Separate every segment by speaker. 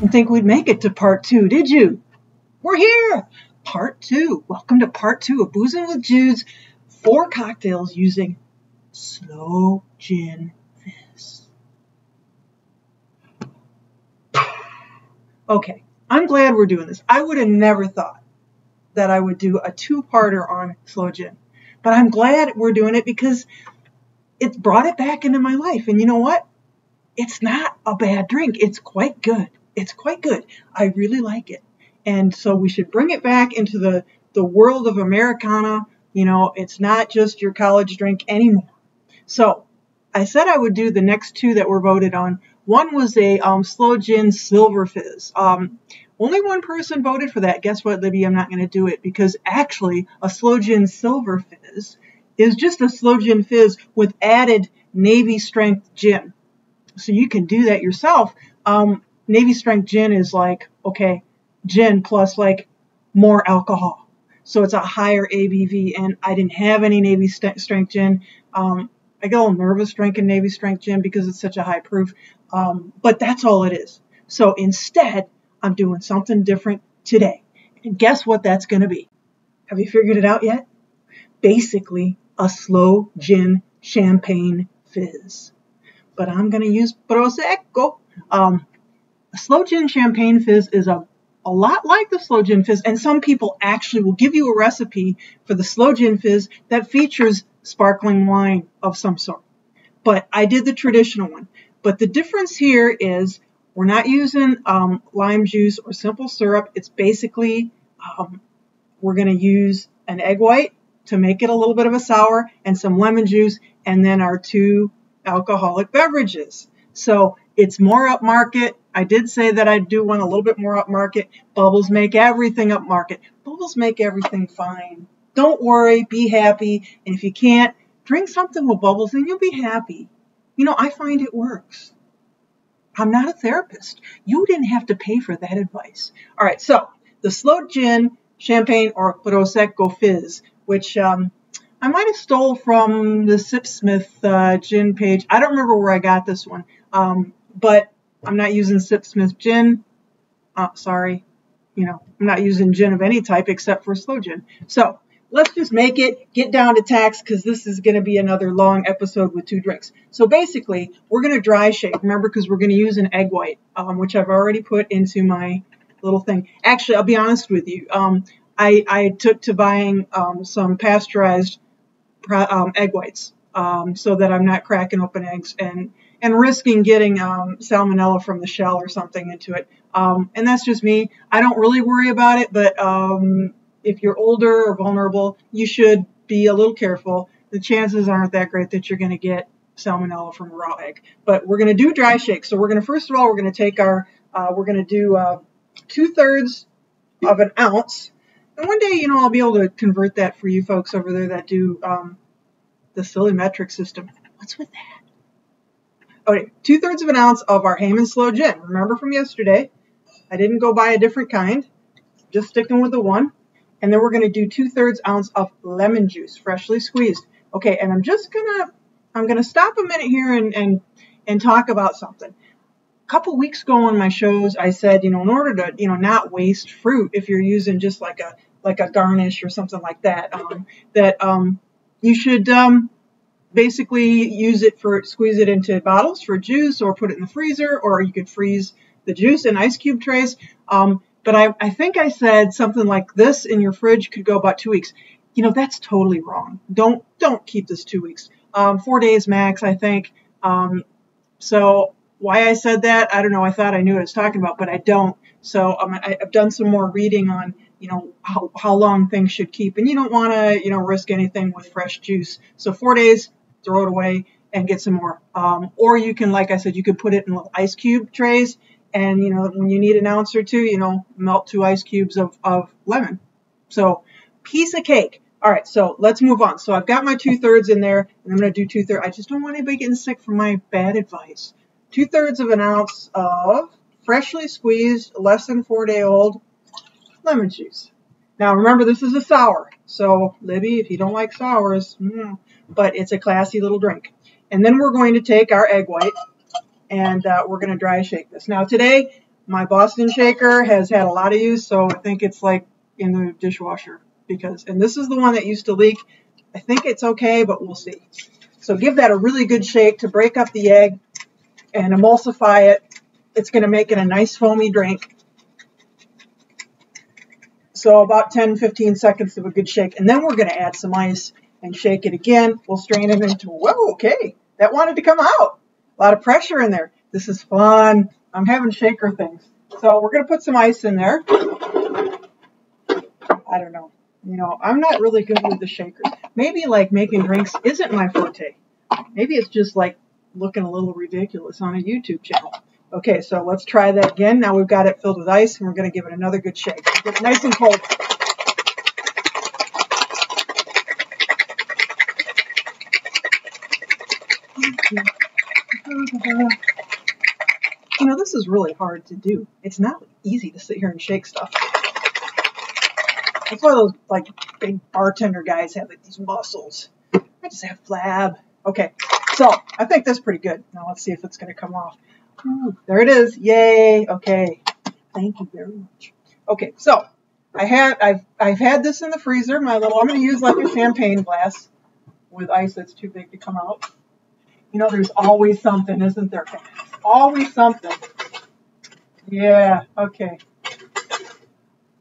Speaker 1: Didn't think we'd make it to part 2, did you? We're here! Part 2. Welcome to part 2 of Boozing with Jude's 4 cocktails using Sloe Gin Fizz. Okay, I'm glad we're doing this. I would have never thought that I would do a 2-parter on Sloe Gin. But I'm glad we're doing it because it's brought it back into my life. And you know what? It's not a bad drink. It's quite good. It's quite good. I really like it. And so we should bring it back into the world of Americana. You know, it's not just your college drink anymore. So I said I would do the next 2 that were voted on. One was a Sloe Gin Silver Fizz. Only one person voted for that. Guess what, Libby? I'm not going to do it because actually a Sloe Gin Silver Fizz is just a Sloe Gin Fizz with added Navy strength gin. So you can do that yourself. Navy strength gin is like, okay, gin plus like more alcohol. So it's a higher ABV, and I didn't have any Navy strength gin. I get a little nervous drinking Navy strength gin because it's such a high proof. But that's all it is. So instead, I'm doing something different today. And guess what that's going to be? Have you figured it out yet? Basically, a Sloe Gin Champagne Fizz. But I'm going to use Prosecco. A Sloe Gin Champagne Fizz is a lot like the Sloe Gin Fizz, and some people actually will give you a recipe for the Sloe Gin Fizz that features sparkling wine of some sort. But I did the traditional one. But the difference here is we're not using lime juice or simple syrup. It's basically, we're going to use an egg white to make it a little bit of a sour and some lemon juice, and then our 2 alcoholic beverages. So it's more upmarket. I did say that I'd do one a little bit more upmarket. Bubbles make everything upmarket. Bubbles make everything fine. Don't worry, be happy. And if you can't, drink something with bubbles and you'll be happy. You know, I find it works. I'm not a therapist. You didn't have to pay for that advice. All right, so the Sloe Gin Champagne or Prosecco Fizz, which I might have stole from the Sipsmith gin page. I don't remember where I got this one, but I'm not using Sipsmith gin. Sorry, you know, I'm not using gin of any type except for Sloe Gin. So let's just make it, get down to tax, because this is going to be another long episode with 2 drinks. So basically, we're going to dry shake, remember, because we're going to use an egg white, which I've already put into my little thing. Actually, I'll be honest with you. I took to buying some pasteurized egg whites so that I'm not cracking open eggs and risking getting salmonella from the shell or something into it. And that's just me. I don't really worry about it, but if you're older or vulnerable, you should be a little careful. The chances aren't that great that you're going to get salmonella from a raw egg. But we're going to do dry shake. So we're going to, first of all, we're going to take our, we're going to do 2/3 of an ounce. And one day, you know, I'll be able to convert that for you folks over there that do the silly metric system. What's with that? Okay, 2/3 of an ounce of our Heyman Sloe Gin. Remember from yesterday, I didn't go buy a different kind, just sticking with the one. And then we're going to do 2/3 ounce of lemon juice, freshly squeezed. Okay, and I'm gonna stop a minute here and talk about something. A couple weeks ago on my shows, I said, you know, in order to, you know, not waste fruit, if you're using just like a garnish or something like that, you should basically use it squeeze it into bottles for juice, or put it in the freezer, or you could freeze the juice in ice cube trays. But I think I said something like this in your fridge could go about 2 weeks. You know, that's totally wrong. Don't keep this 2 weeks. 4 days max, I think. So why I said that, I don't know. I thought I knew what I was talking about, but I don't. So I've done some more reading on, you know, how long things should keep. And you don't want to, you know, risk anything with fresh juice. So 4 days, throw it away and get some more. Or you can, like I said, you could put it in little ice cube trays. And, you know, when you need an ounce or 2, you know, melt 2 ice cubes of lemon. So, piece of cake. All right, so let's move on. So I've got my 2/3 in there, and I'm going to do 2/3. I just don't want anybody getting sick from my bad advice. 2/3 of an ounce of freshly squeezed, less than 4-day-old lemon juice. Now, remember, this is a sour. So, Libby, if you don't like sours, but it's a classy little drink. And then we're going to take our egg white, and we're going to dry shake this. Now, today, My Boston shaker has had a lot of use, so I think it's like in the dishwasher and this is the one that used to leak. I think it's okay, but we'll see. So give that a really good shake to break up the egg and emulsify it. It's going to make it a nice foamy drink. So about 10-15 seconds of a good shake. And then we're going to add some ice and shake it again. We'll strain it into, whoa, okay. That wanted to come out. A lot of pressure in there. This is fun. I'm having shaker things. So we're going to put some ice in there. I don't know. You know, I'm not really good with the shakers. Maybe like making drinks isn't my forte. Maybe it's just like looking a little ridiculous on a YouTube channel. Okay, so let's try that again. Now we've got it filled with ice, and we're going to give it another good shake. Get it nice and cold. You know, this is really hard to do. It's not easy to sit here and shake stuff. That's why those like big bartender guys have like these muscles. I just have flab. Okay, so I think that's pretty good. Now let's see if it's going to come off. Ooh, there it is. Yay. Okay. Thank you very much. Okay, so I've had this in the freezer. I'm going to use like a champagne glass with ice that's too big to come out. You know, there's always something, isn't there? Always something. Yeah. Okay.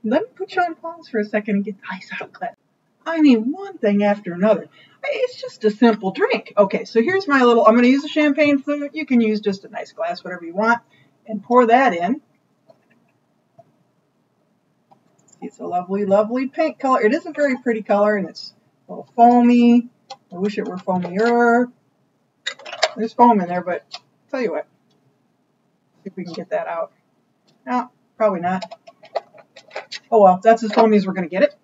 Speaker 1: Let me put you on pause for a second and get the ice out of the glass. I mean, one thing after another. It's just a simple drink. Okay, so here's my little, I'm going to use a champagne flute. You can use just a nice glass, whatever you want, and pour that in. It's a lovely, lovely pink color. It is a very pretty color, and it's a little foamy. I wish it were foamier. There's foam in there, but I'll tell you what. See if we can get that out. No, probably not. Oh well, that's as foamy as we're going to get it.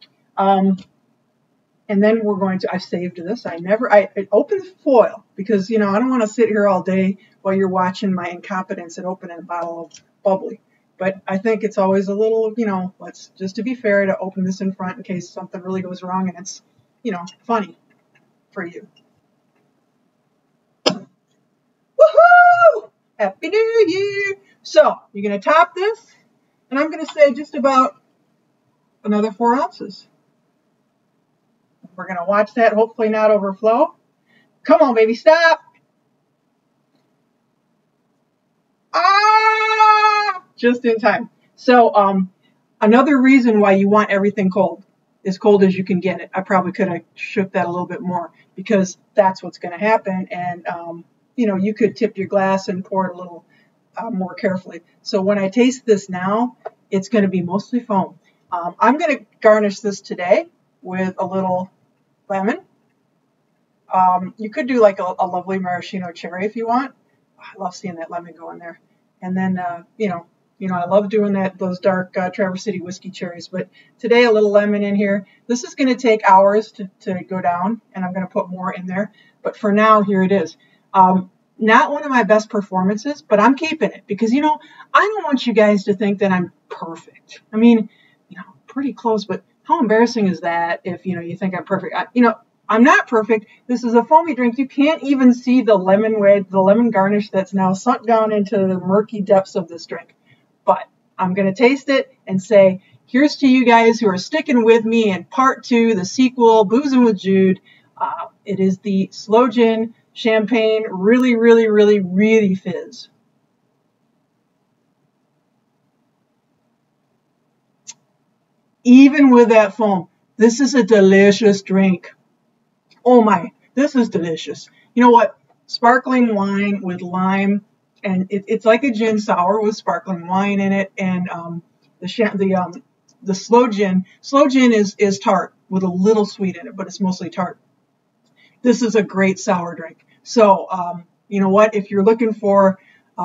Speaker 1: And then we're going to, I saved this. I opened the foil because, you know, I don't want to sit here all day while you're watching my incompetence at opening a bottle of bubbly. But I think it's always a little, you know, just to be fair, to open this in front in case something really goes wrong and it's, you know, funny for you. Woohoo! Happy New Year! So, you're going to top this, and I'm going to say just about another 4 ounces. We're going to watch that, hopefully not overflow. Come on, baby, stop. Ah! Just in time. So, another reason why you want everything cold, as cold as you can get it. I probably could have shook that a little bit more because that's what's going to happen. And, you know, you could tip your glass and pour it a little more carefully. So when I taste this now, it's going to be mostly foam. I'm going to garnish this today with a little lemon. You could do like a lovely maraschino cherry if you want. I love seeing that lemon go in there. And then, you know, I love doing those dark Traverse City whiskey cherries. But today, a little lemon in here. This is going to take hours to go down, and I'm going to put more in there. But for now, here it is. Not one of my best performances, but I'm keeping it because, you know, I don't want you guys to think that I'm perfect. I mean, you know, pretty close, but how embarrassing is that if, you know, you think I'm perfect? You know, I'm not perfect. This is a foamy drink. You can't even see the lemon garnish that's now sunk down into the murky depths of this drink. But I'm going to taste it and say, here's to you guys who are sticking with me in part 2, the sequel, Boozing with Jude. It is the Sloe Gin Champagne Really, Really, Really, Really Fizz. Even with that foam, this is a delicious drink. Oh my, this is delicious. You know what? Sparkling wine with lime, and it's like a gin sour with sparkling wine in it, and the Sloe Gin is tart with a little sweet in it, but it's mostly tart. This is a great sour drink. So, you know what? If you're looking for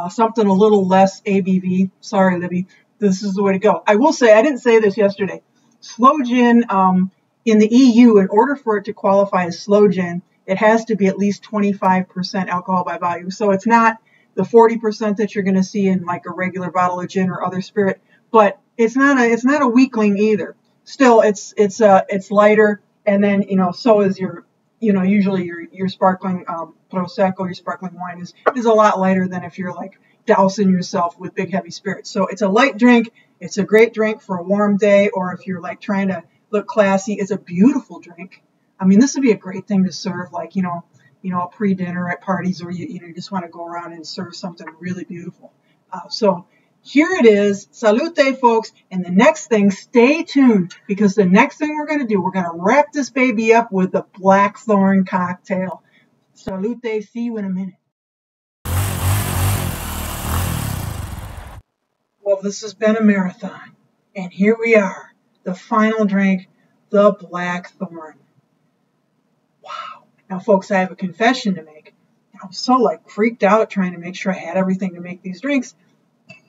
Speaker 1: something a little less ABV, sorry, Libby, this is the way to go. I will say, I didn't say this yesterday. Sloe Gin, in the EU, in order for it to qualify as Sloe Gin, it has to be at least 25% alcohol by volume. So it's not the 40% that you're going to see in like a regular bottle of gin or other spirit, but it's not a weakling either. Still, it's lighter, and then, you know, so is your, you know, usually your sparkling prosecco, your sparkling wine is a lot lighter than if you're like, dousing yourself with big heavy spirits. So it's a light drink. It's a great drink for a warm day, or if you're like trying to look classy. It's a beautiful drink. I mean, this would be a great thing to serve, like, a pre-dinner at parties, or you just want to go around and serve something really beautiful. So here it is. Salute, folks. And the next thing, stay tuned, because the next thing we're going to do, we're going to wrap this baby up with the Blackthorn cocktail. Salute. See you in a minute. Well, this has been a marathon, and here we are, the final drink, the Blackthorn. Wow. Now, folks, I have a confession to make. I was so freaked out trying to make sure I had everything to make these drinks.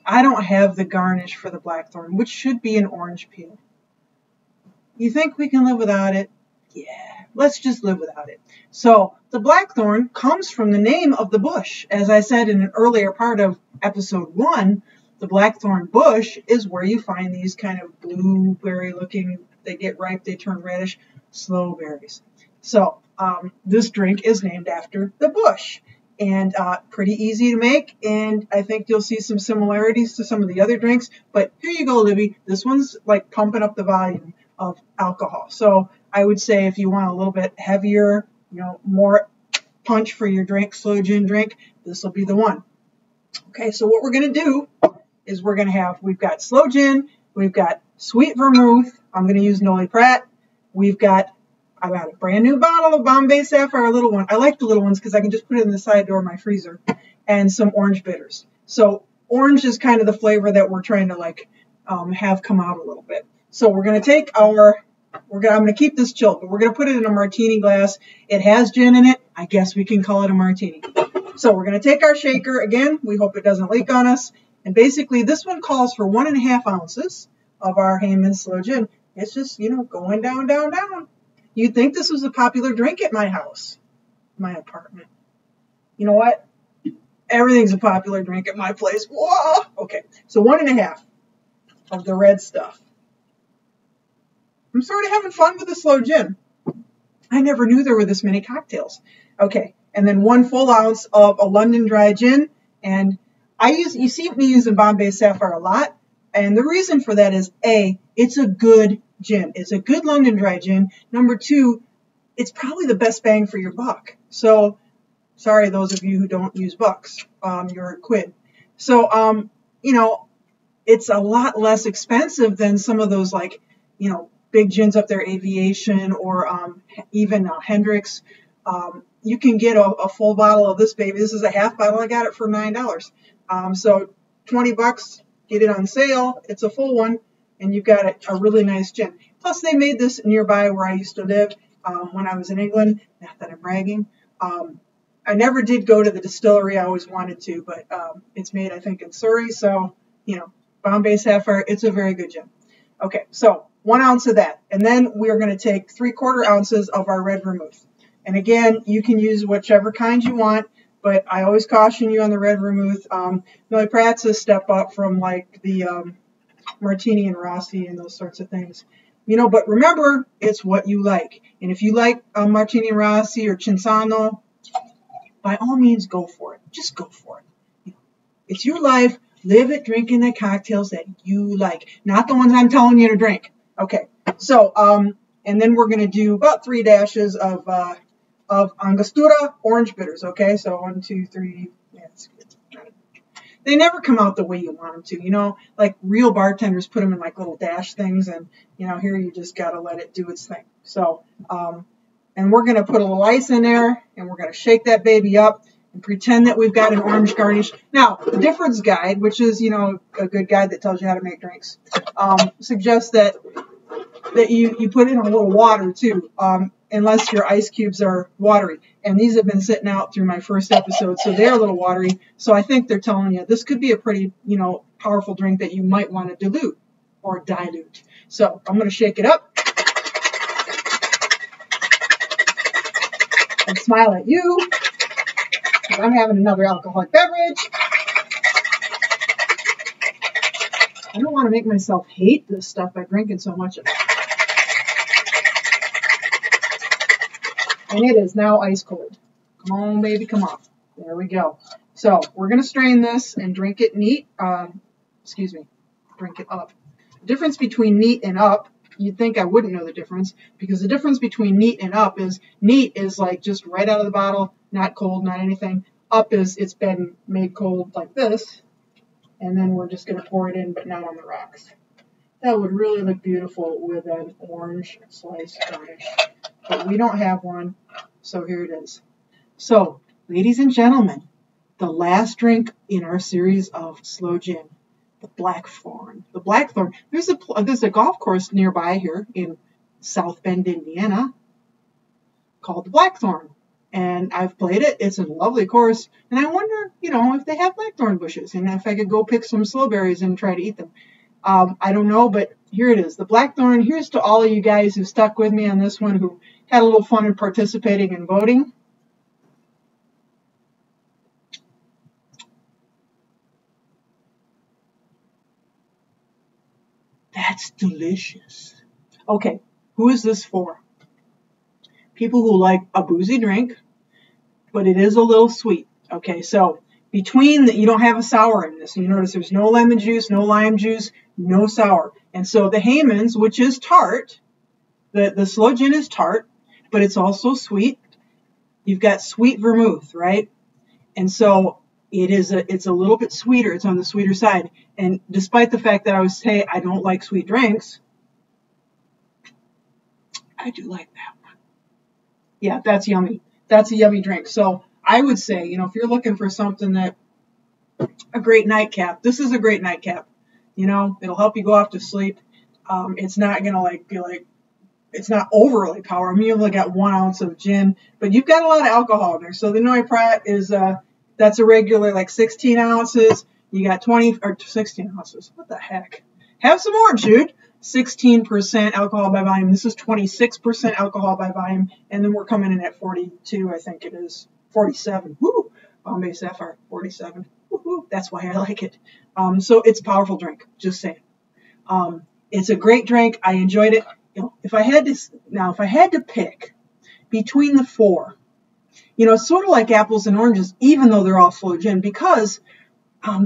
Speaker 1: I don't have the garnish for the Blackthorn, which should be an orange peel. You think we can live without it? Yeah, let's just live without it. So the Blackthorn comes from the name of the bush. As I said in an earlier part of episode 1, the Blackthorn bush is where you find these kind of blueberry looking, they get ripe, they turn reddish, sloe berries. So this drink is named after the bush, and pretty easy to make, and I think you'll see some similarities to some of the other drinks. But here you go, Libby. This one's like pumping up the volume of alcohol. So I would say if you want a little bit heavier, more punch for your drink, sloe gin drink, this will be the one. Okay, so what we're going to do is we've got sloe gin, we've got sweet vermouth. I'm going to use Noli Pratt. I got a brand new bottle of Bombay Sapphire, a little one. I like the little ones because I can just put it in the side door of my freezer, and some orange bitters. So orange is kind of the flavor that we're trying to have come out a little bit. So we're going to take I'm going to keep this chilled, but we're going to put it in a martini glass. It has gin in it. I guess we can call it a martini. So we're going to take our shaker again. We hope it doesn't leak on us. And basically this one calls for 1.5 ounces of our Heyman Sloe Gin. It's just, going down, down, down. You'd think this was a popular drink at my house, my apartment. You know what? Everything's a popular drink at my place. Whoa! Okay, so 1.5 of the red stuff. I'm sort of having fun with the sloe gin. I never knew there were this many cocktails. Okay, and then 1 full ounce of a London Dry Gin. And you see me using Bombay Sapphire a lot. And the reason for that is, A, it's a good gin. It's a good London Dry Gin. Number 2, it's probably the best bang for your buck. So, sorry, those of you who don't use bucks, you're a quid. So, it's a lot less expensive than some of those big gins up there, Aviation or even Hendrick's. You can get a full bottle of this baby. This is a half bottle. I got it for $9. So $20, get it on sale. It's a full one, and you've got a really nice gin. Plus, they made this nearby where I used to live when I was in England. Not that I'm bragging. I never did go to the distillery. I always wanted to, but it's made, I think, in Surrey. So, Bombay Sapphire, it's a very good gin. Okay, so 1 ounce of that. And then we are going to take 3/4 ounces of our red vermouth. And again, you can use whichever kind you want, but I always caution you on the red vermouth. Noli Pratt's a step up from the Martini and Rossi and those sorts of things. But remember, it's what you like. And if you like Martini and Rossi or Cinzano, by all means, go for it. Just go for it. It's your life. Live it drinking the cocktails that you like, not the ones I'm telling you to drink. Okay, so, and then we're going to do about 3 dashes of Angostura orange bitters, okay? So 1, 2, 3, yeah, that's good. They never come out the way you want them to, like real bartenders put them in little dash things, and, here you just got to let it do its thing. So, and we're going to put a little ice in there, and we're going to shake that baby up and pretend that we've got an orange garnish. Now, the difference guide, which is, a good guide that tells you how to make drinks, suggests that you put in a little water too, unless your ice cubes are watery. And these have been sitting out through my first episode, so they're a little watery. So I think they're telling you this could be a pretty, powerful drink that you might want to dilute or dilute. So I'm going to shake it up and smile at you. I'm having another alcoholic beverage. I don't want to make myself hate this stuff by drinking so much of it. And it is now ice cold. Come on, baby, come on. There we go. So we're going to strain this and drink it neat. Excuse me, drink it up. The difference between neat and up, you'd think I wouldn't know the difference, because the difference between neat and up is neat is like just right out of the bottle, not cold, not anything. Up is it's been made cold like this, and then we're just going to pour it in, but not on the rocks. That would really look beautiful with an orange slice garnish, but we don't have one, so here it is. So, ladies and gentlemen, the last drink in our series of Sloe Gin, the Blackthorn. The Blackthorn. There's a golf course nearby here in South Bend, Indiana, called the Blackthorn, and I've played it. It's a lovely course, and I wonder, you know, if they have blackthorn bushes, and if I could go pick some sloe berries and try to eat them. I don't know, but here it is, the Blackthorn. Here's to all of you guys who stuck with me on this one, who had a little fun in participating and voting. That's delicious. Okay, who is this for? People who like a boozy drink, but it is a little sweet. Okay, so between you don't have a sour in this. You notice there's no lemon juice, no lime juice, no sour. And so the Hayman's, which is tart, the Sloe Gin is tart, but it's also sweet. You've got sweet vermouth, right? And so it's a little bit sweeter. It's on the sweeter side. And despite the fact that I was saying I don't like sweet drinks, I do like that one. Yeah, that's yummy. That's a yummy drink. So I would say, you know, if you're looking for something that, a great nightcap, this is a great nightcap. You know, it'll help you go off to sleep. It's not going to be like, it's not overly powerful. I mean, you've only got 1 ounce of gin, but you've got a lot of alcohol in there. So the Noi Prat is, that's a regular like 16 ounces. You got 20 or 16 ounces. What the heck? Have some more, dude. 16% alcohol by volume. This is 26% alcohol by volume. And then we're coming in at 42, I think it is. 47. Woo! Bombay Sapphire, 47. Woo-hoo. That's why I like it. So it's a powerful drink. Just saying. It's a great drink. I enjoyed it. You know, if I had to pick between the four, you know, it's sort of like apples and oranges, even though they're all Sloe Gin, because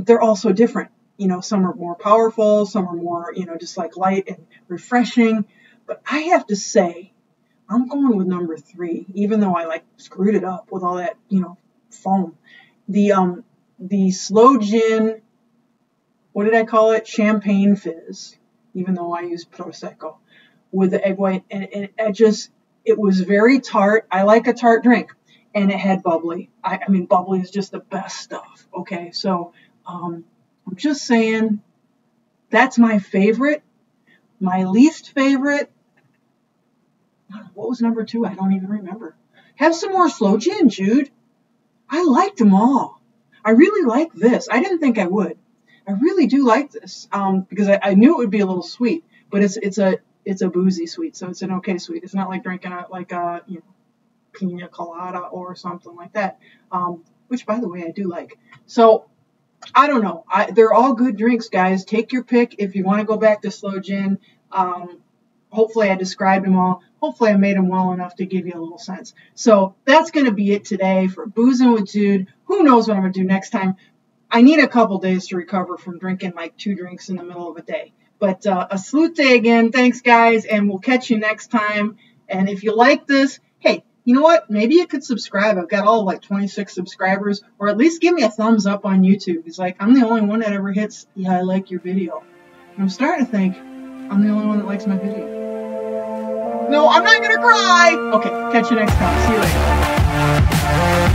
Speaker 1: they're all so different. You know, some are more powerful, some are more, you know, just like light and refreshing. But I have to say, I'm going with number 3, even though I like screwed it up with all that, you know, foam. The Sloe Gin, what did I call it? Champagne Fizz, even though I used Prosecco with the egg white. And it was very tart. I like a tart drink. And it had bubbly. I mean, bubbly is just the best stuff. Okay, so I'm just saying that's my favorite. My least favorite, what was number 2? I don't even remember. Have some more Sloe Gin, Jude. I liked them all. I really like this. I didn't think I would. I really do like this because I knew it would be a little sweet, but it's a boozy sweet, so it's an okay sweet. It's not like drinking a you know, pina colada or something like that, which by the way I do like. So I don't know. They're all good drinks, guys. Take your pick if you want to go back to Sloe Gin. Hopefully I described them all. Hopefully I made them well enough to give you a little sense. So that's going to be it today for Boozing with Jude. Who knows what I'm going to do next time. I need a couple days to recover from drinking like 2 drinks in the middle of a day. But a salute again. Thanks, guys, and we'll catch you next time. And if you like this, hey, you know what? Maybe you could subscribe. I've got all like 26 subscribers, or at least give me a thumbs up on YouTube. It's like I'm the only one that ever hits, yeah, I like your video. And I'm starting to think I'm the only one that likes my video. No, I'm not going to cry. Okay, catch you next time. See you later.